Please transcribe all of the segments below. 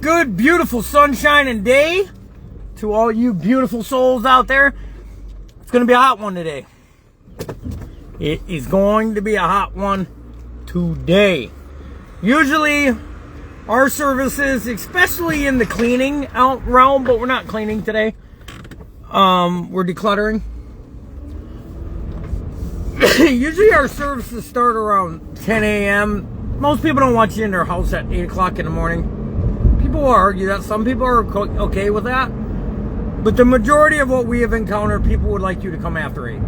good, beautiful, sunshine day to all you beautiful souls out there. It's going to be a hot one today. It is going to be a hot one today. Usually, our services, especially in the cleaning out realm, but we're not cleaning today. We're decluttering. Usually our services start around 10 a.m. Most people don't want you in their house at 8 o'clock in the morning. People will argue that. Some people are okay with that. But the majority of what we have encountered, people would like you to come after 8.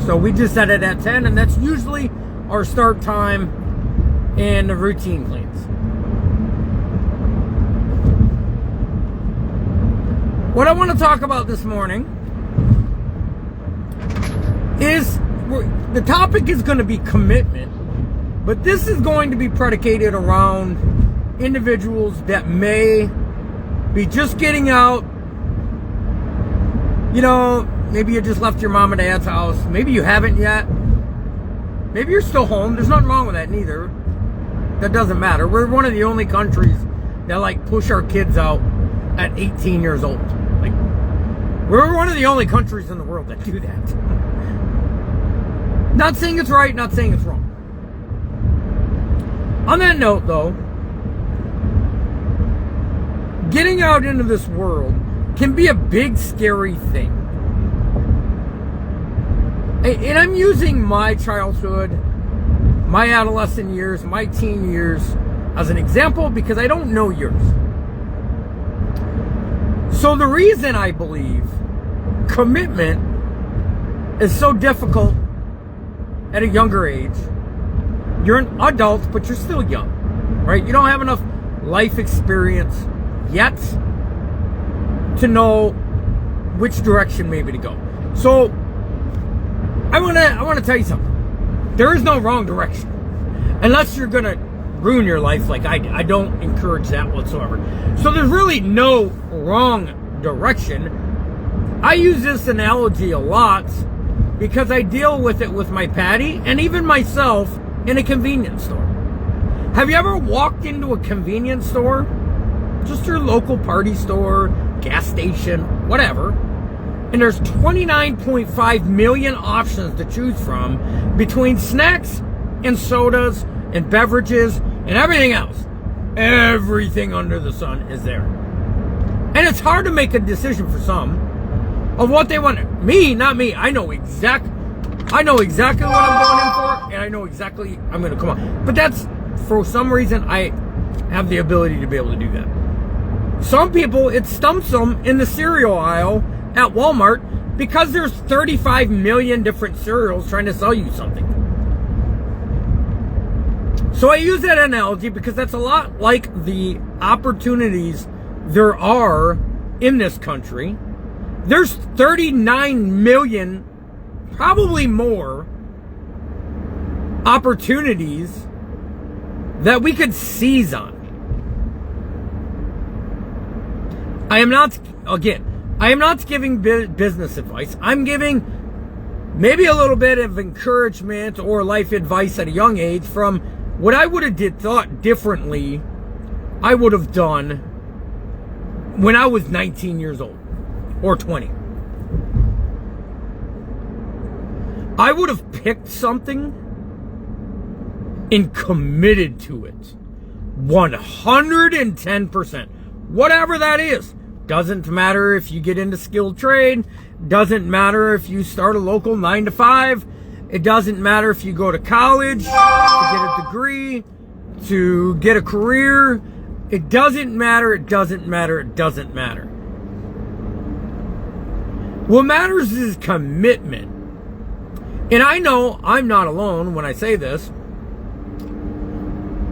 So we just set it at 10, and that's usually our start time in the routine cleans. What I want to talk about this morning is, the topic is going to be commitment, but this is going to be predicated around individuals that may be just getting out. You know, maybe you just left your mom and dad's house. Maybe you haven't yet. Maybe you're still home. There's nothing wrong with that neither. That doesn't matter. We're one of the only countries that like push our kids out at 18 years old. Like, we're one of the only countries in the world that do that. Not saying it's right, not saying it's wrong. On that note, though, getting out into this world can be a big, scary thing. And I'm using my childhood, my adolescent years, my teen years as an example because I don't know yours. So the reason I believe commitment is so difficult at a younger age, you're an adult, but you're still young, right? You don't have enough life experience yet to know which direction maybe to go. So I want to tell you something. There is no wrong direction, unless you're gonna ruin your life like I did. I don't encourage that whatsoever. So there's really no wrong direction. I use this analogy a lot because I deal with it with my Patty and even myself in a convenience store. Have you ever walked into a convenience store? Just your local party store, gas station, whatever. And there's 29.5 million options to choose from between snacks and sodas and beverages and everything else. Everything under the sun is there. And it's hard to make a decision for some of what they want. Me, not me. I know exactly what I'm going in for, and I know exactly I'm going to come on. But that's, for some reason, I have the ability to be able to do that. Some people, it stumps them in the cereal aisle at Walmart because there's 35 million different cereals trying to sell you something. So I use that analogy because that's a lot like the opportunities there are in this country. There's 39 million, probably more, opportunities that we could seize on. I am not giving business advice. I'm giving maybe a little bit of encouragement or life advice at a young age from what I would have thought differently I would have done when I was 19 years old or 20. I would have picked something and committed to it 110%. Whatever that is. Doesn't matter if you get into skilled trade. Doesn't matter if you start a local 9 to 5. It doesn't matter if you go to college to get a degree, to get a career. It doesn't matter. It doesn't matter. It doesn't matter. What matters is commitment. And I know I'm not alone when I say this.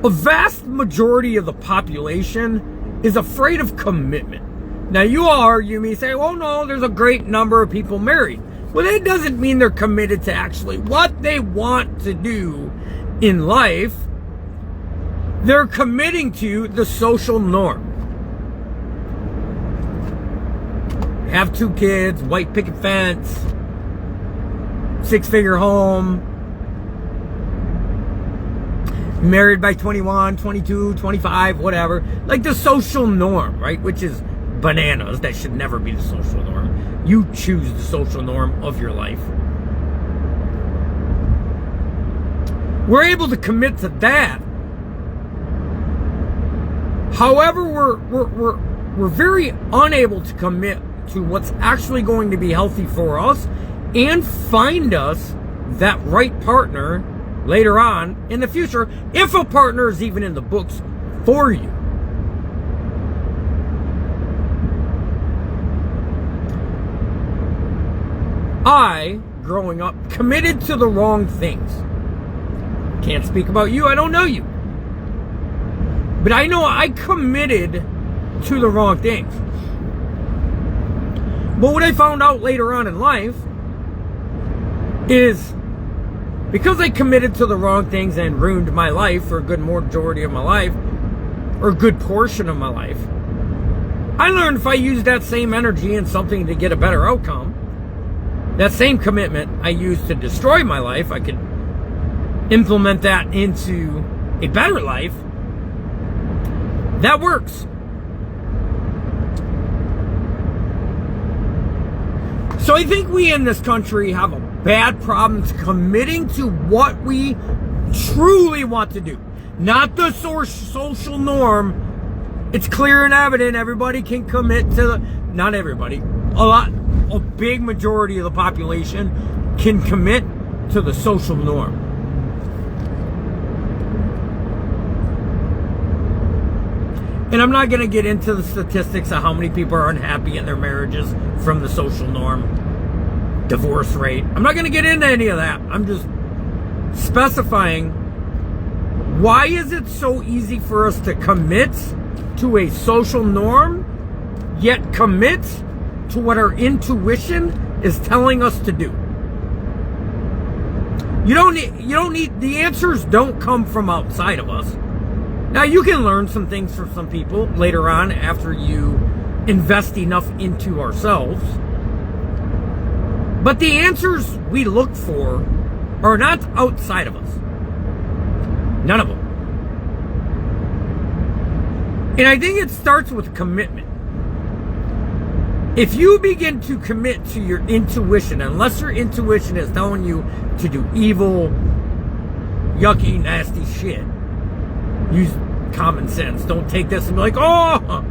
A vast majority of the population is afraid of commitment. Now, you argue me, say, well, no, there's a great number of people married. Well, that doesn't mean they're committed to actually what they want to do in life. They're committing to the social norm. Have 2 kids, white picket fence, 6-figure home. married by 21, 22, 25, whatever. Like the social norm, right? Which is bananas. That should never be the social norm. You choose the social norm of your life. We're able to commit to that. However, we're very unable to commit to what's actually going to be healthy for us and find us that right partner later on in the future, if a partner is even in the books for you. I, growing up, committed to the wrong things. Can't speak about you, I don't know you. But I know I committed to the wrong things. But what I found out later on in life is because I committed to the wrong things and ruined my life for a good majority of my life, or a good portion of my life, I learned if I use that same energy in something to get a better outcome, that same commitment I used to destroy my life, I could implement that into a better life. That works. So I think we in this country have a bad problem committing to what we truly want to do. Not the social norm. It's clear and evident everybody can commit to not everybody. A big majority of the population can commit to the social norm. And I'm not going to get into the statistics of how many people are unhappy in their marriages from the social norm, divorce rate. I'm not going to get into any of that. I'm just specifying, why is it so easy for us to commit to a social norm, yet commit to what our intuition is telling us to do? You don't need, the answers don't come from outside of us. Now, you can learn some things from some people later on after you invest enough into ourselves. But the answers we look for are not outside of us. None of them. And I think it starts with commitment. If you begin to commit to your intuition, unless your intuition is telling you to do evil, yucky, nasty shit, use common sense. Don't take this and be like, oh,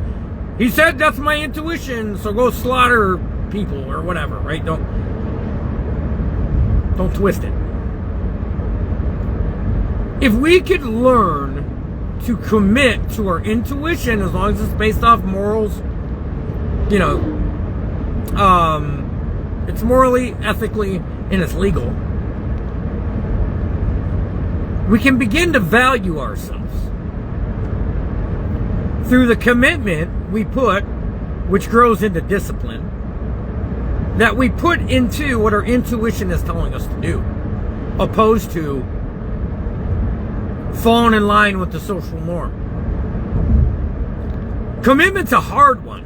he said that's my intuition, so go slaughter people or whatever, right? Don't twist it. If we could learn to commit to our intuition, as long as it's based off morals, it's morally, ethically, and it's legal, we can begin to value ourselves through the commitment we put, which grows into discipline, that we put into what our intuition is telling us to do, opposed to falling in line with the social norm. Commitment's a hard one.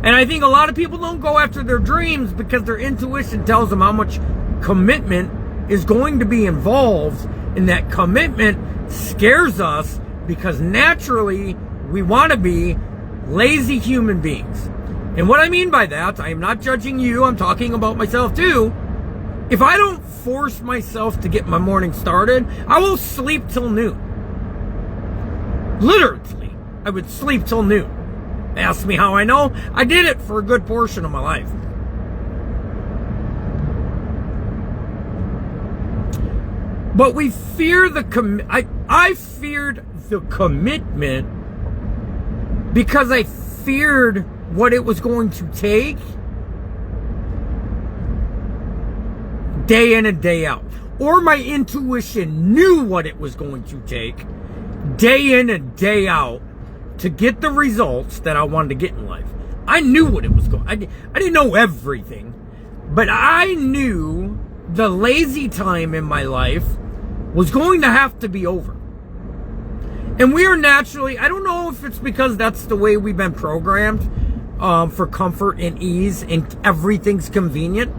And I think a lot of people don't go after their dreams because their intuition tells them how much commitment is going to be involved, and that commitment scares us because naturally we want to be lazy human beings. And what I mean by that, I am not judging you, I'm talking about myself too. If I don't force myself to get my morning started, I will sleep till noon. Literally, I would sleep till noon. Ask me how I know. I did it for a good portion of my life. But we fear I feared the commitment because I feared what it was going to take day in and day out. Or my intuition knew what it was going to take day in and day out to get the results that I wanted to get in life. I knew what it was going. I didn't know everything, but I knew the lazy time in my life was going to have to be over. And we are naturally, I don't know if it's because that's the way we've been programmed, for comfort and ease, and everything's convenient.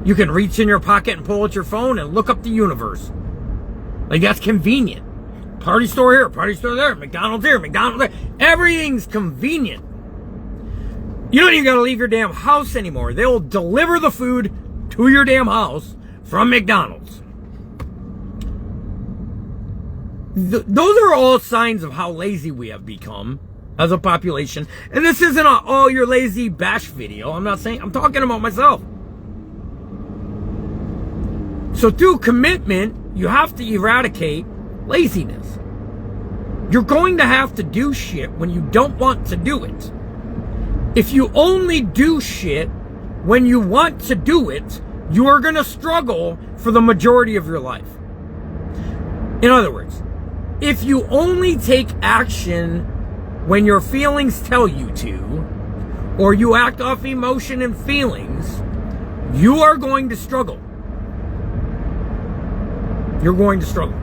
You can reach in your pocket and pull out your phone and look up the universe. Like, that's convenient. Party store here, party store there, McDonald's here, McDonald's there. Everything's convenient. You don't even got to leave your damn house anymore. They'll deliver the food to your damn house from McDonald's. Those are all signs of how lazy we have become as a population. And this isn't a, oh, you're lazy bash video. I'm not saying, I'm talking about myself. So through commitment, you have to eradicate laziness. You're going to have to do shit when you don't want to do it. If you only do shit when you want to do it, you are going to struggle for the majority of your life. In other words, if you only take action when your feelings tell you to, or you act off emotion and feelings, you are going to struggle. You're going to struggle.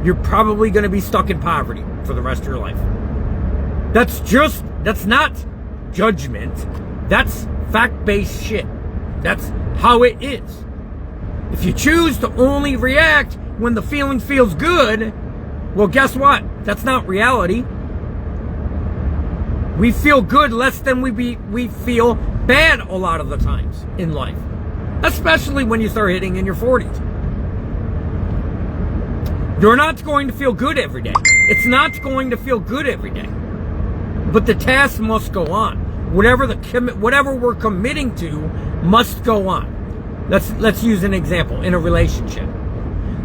You're probably going to be stuck in poverty for the rest of your life. That's not judgment. That's fact-based shit. That's how it is. If you choose to only react when the feeling feels good, well, guess what? That's not reality. We feel good less than we feel bad a lot of the times in life. Especially when you start hitting in your 40s. You're not going to feel good every day. It's not going to feel good every day. But the task must go on. Whatever we're committing to must go on. Let's use an example in a relationship.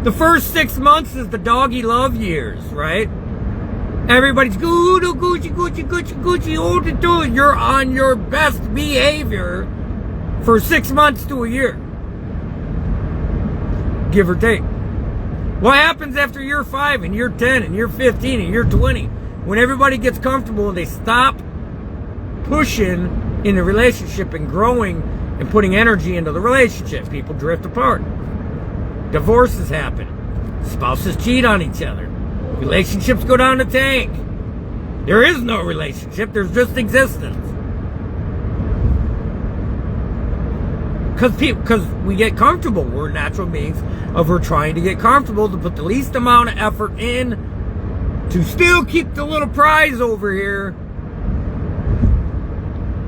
The first 6 months is the doggy love years, right? Everybody's Gucci, hold it to it. You're on your best behavior for 6 months to a year. Give or take. What happens after year 5 and year 10 and year 15 and year 20? When everybody gets comfortable and they stop pushing in the relationship and growing and putting energy into the relationship, people drift apart. Divorces happen. Spouses cheat on each other. Relationships go down the tank. There is no relationship. There's just existence. Because we get comfortable. We're natural beings we're trying to get comfortable to put the least amount of effort in to still keep the little prize over here,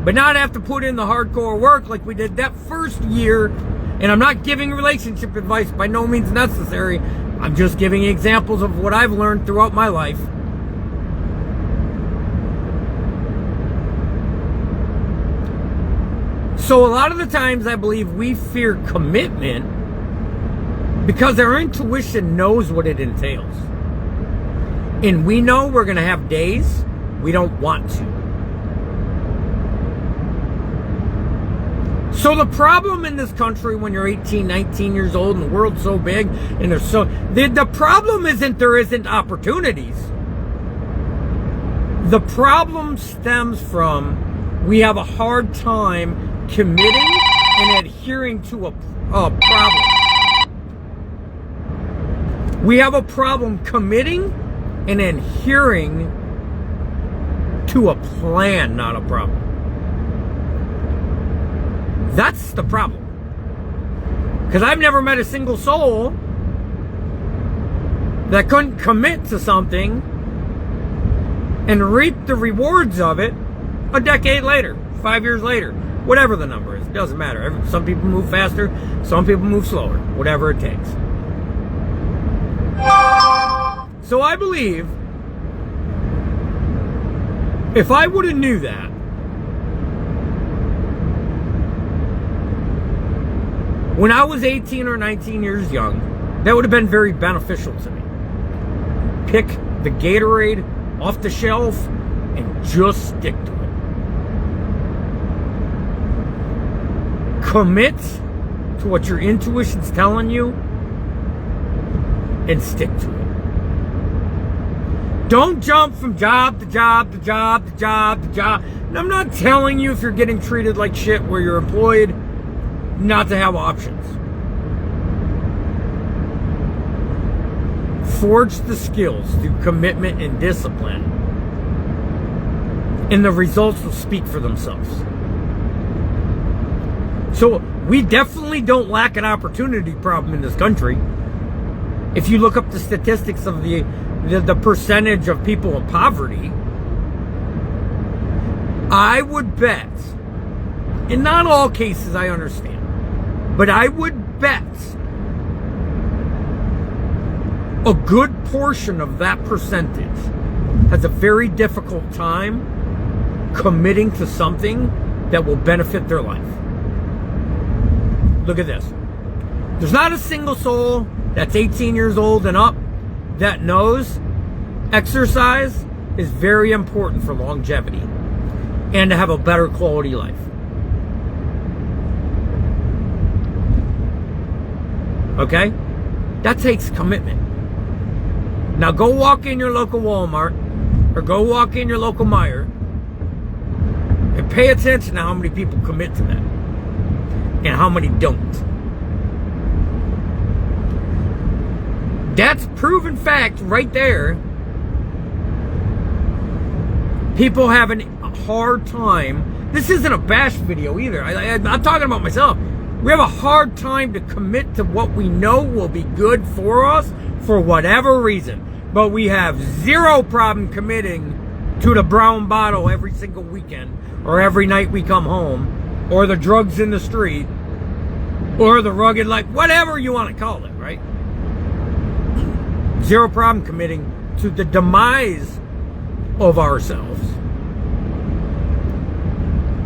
but not have to put in the hardcore work like we did that first year. And I'm not giving relationship advice, by no means necessary. I'm just giving examples of what I've learned throughout my life. So a lot of the times I believe we fear commitment because our intuition knows what it entails. And we know we're going to have days we don't want to. So the problem in this country when you're 18, 19 years old and the world's so big and there's the problem isn't there isn't opportunities. The problem stems from we have a hard time committing and adhering to a problem. We have a problem committing and adhering to a plan, not a problem. That's the problem. Because I've never met a single soul that couldn't commit to something and reap the rewards of it a decade later, 5 years later, whatever the number is. It doesn't matter. Some people move faster, some people move slower, whatever it takes. So I believe if I would have knew that, when I was 18 or 19 years young, that would have been very beneficial to me. Pick the Gatorade off the shelf and just stick to it. Commit to what your intuition's telling you and stick to it. Don't jump from job to job to job to job to job. And I'm not telling you if you're getting treated like shit where you're employed not to have options. Forge the skills through commitment and discipline, and the results will speak for themselves. So we definitely don't lack an opportunity problem in this country. If you look up the statistics of the the percentage of people in poverty, I would bet, in not all cases I understand, but I would bet a good portion of that percentage has a very difficult time committing to something that will benefit their life. Look at this. There's not a single soul that's 18 years old and up that knows exercise is very important for longevity and to have a better quality life. Okay? That takes commitment. Now go walk in your local Walmart or go walk in your local Meijer and pay attention to how many people commit to that and how many don't. That's proven fact right there. People having a hard time. This isn't a bash video either. I'm talking about myself. We have a hard time to commit to what we know will be good for us for whatever reason. But we have zero problem committing to the brown bottle every single weekend or every night we come home or the drugs in the street or the rugged life, whatever you want to call it, right? Zero problem committing to the demise of ourselves.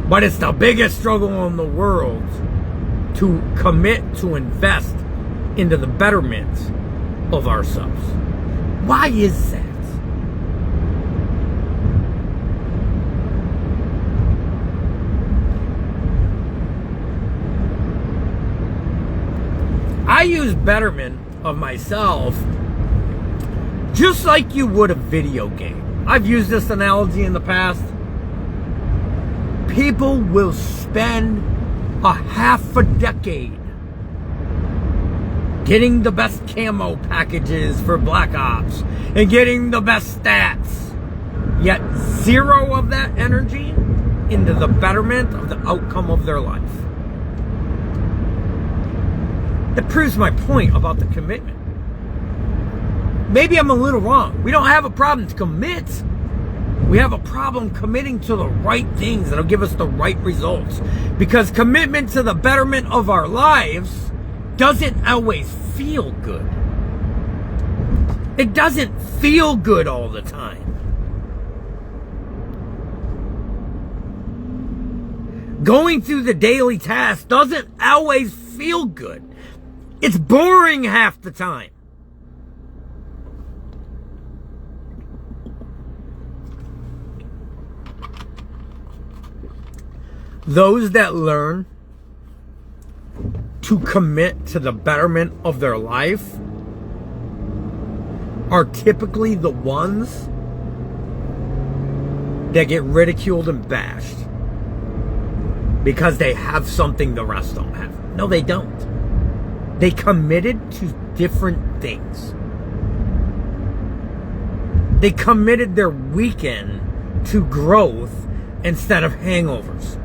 But it's the biggest struggle in the world to commit to invest into the betterment of ourselves. Why is that? I use betterment of myself just like you would a video game. I've used this analogy in the past. People will spend a half a decade getting the best camo packages for Black Ops and getting the best stats, yet zero of that energy into the betterment of the outcome of their life. That proves my point about the commitment. Maybe I'm a little wrong. We don't have a problem to commit. We have a problem committing to the right things that'll give us the right results. Because commitment to the betterment of our lives doesn't always feel good. It doesn't feel good all the time. Going through the daily task doesn't always feel good. It's boring half the time. Those that learn to commit to the betterment of their life are typically the ones that get ridiculed and bashed because they have something the rest don't have. No, they don't. They committed to different things. They committed their weekend to growth instead of hangovers.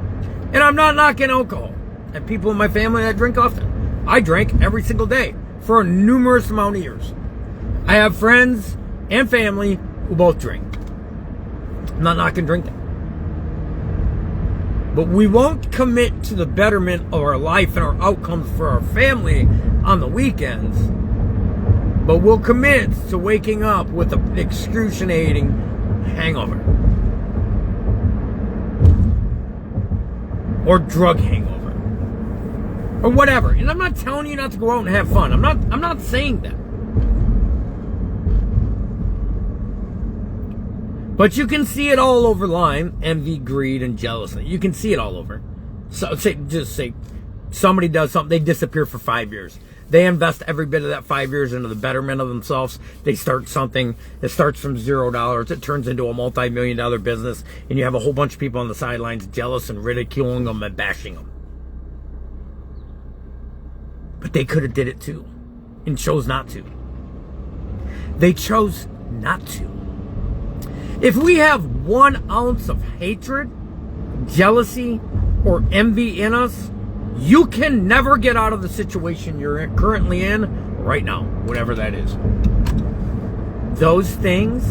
And I'm not knocking alcohol. And people in my family that drink often. I drank every single day for a numerous amount of years. I have friends and family who both drink. I'm not knocking drinking. But we won't commit to the betterment of our life and our outcomes for our family on the weekends. But we'll commit to waking up with an excruciating hangover. Or drug hangover. Or whatever. And I'm not telling you not to go out and have fun. I'm not saying that. But you can see it all over line. Envy, greed, and jealousy. You can see it all over. So just say somebody does something, they disappear for 5 years. They invest every bit of that 5 years into the betterment of themselves. They start something that starts from $0. It turns into a multi-million-dollar business, and you have a whole bunch of people on the sidelines jealous and ridiculing them and bashing them. But they could have did it too, and chose not to. They chose not to. If we have 1 ounce of hatred, jealousy, or envy in us, you can never get out of the situation you're currently in right now, whatever that is. those things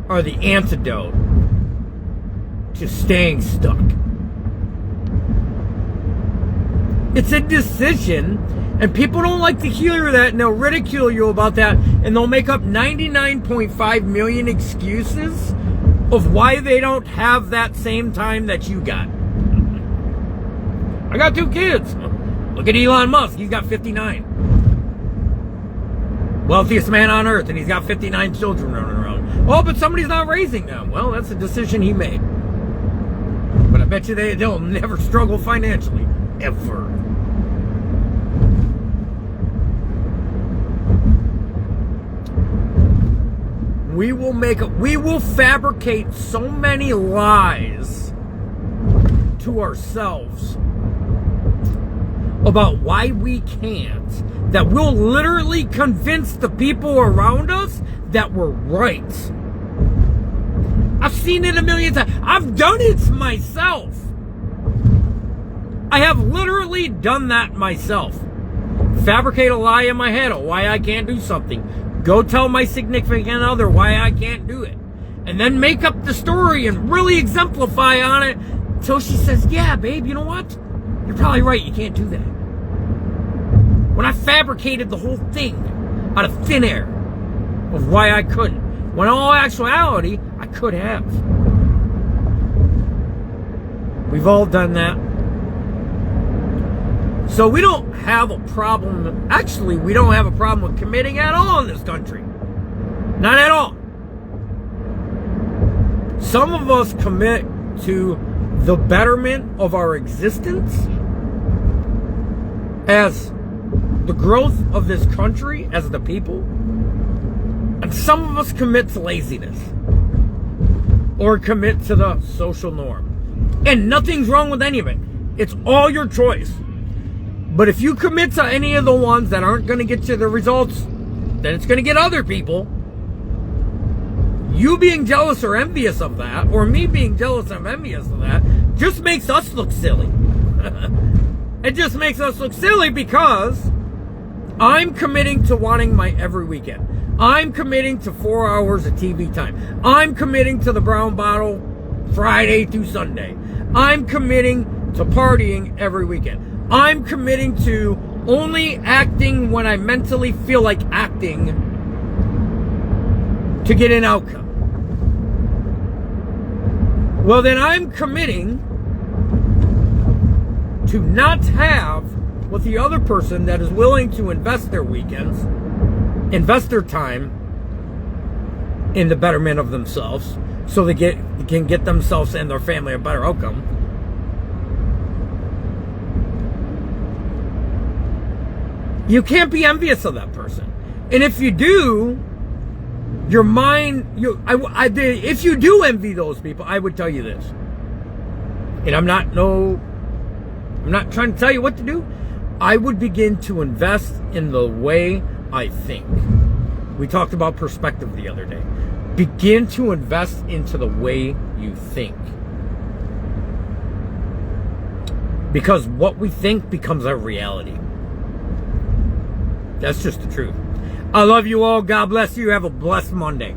are the antidote to staying stuck. It's a decision, and people don't like to hear that, and they'll ridicule you about that, and they'll make up 99.5 million excuses of why they don't have that same time that you got. I got 2 kids. Look at Elon Musk. He's got 59. Wealthiest man on earth, and he's got 59 children running around. Oh, but somebody's not raising them. Well, that's a decision he made. But I bet you they'll never struggle financially. Ever. We will fabricate so many lies to ourselves about why we can't, that we'll literally convince the people around us that we're right. I've seen it a million times. I've done it myself. I have literally done that myself. Fabricate a lie in my head of why I can't do something. Go tell my significant other why I can't do it. And then make up the story and really exemplify on it until she says, yeah, babe, you know what? You're probably right. You can't do that. When I fabricated the whole thing out of thin air of why I couldn't. When in all actuality, I could have. We've all done that. So we don't have a problem. Actually, we don't have a problem with committing at all in this country. Not at all. Some of us commit to the betterment of our existence as the growth of this country, as the people. And some of us commit to laziness or commit to the social norm. And nothing's wrong with any of it. It's all your choice. But if you commit to any of the ones that aren't going to get you the results, then it's going to get other people. You being jealous or envious of that, or me being jealous or envious of that, just makes us look silly. It just makes us look silly because I'm committing to wanting my every weekend. I'm committing to 4 hours of TV time. I'm committing to the brown bottle Friday through Sunday. I'm committing to partying every weekend. I'm committing to only acting when I mentally feel like acting to get an outcome. Well, then I'm committing to not have what the other person that is willing to invest their weekends, invest their time in the betterment of themselves so they can get themselves and their family a better outcome. You can't be envious of that person. And if you do, your mind, if you do envy those people, I would tell you this. And I'm not trying to tell you what to do. I would begin to invest in the way I think. We talked about perspective the other day. Begin to invest into the way you think. Because what we think becomes our reality. That's just the truth. I love you all. God bless you. Have a blessed Monday.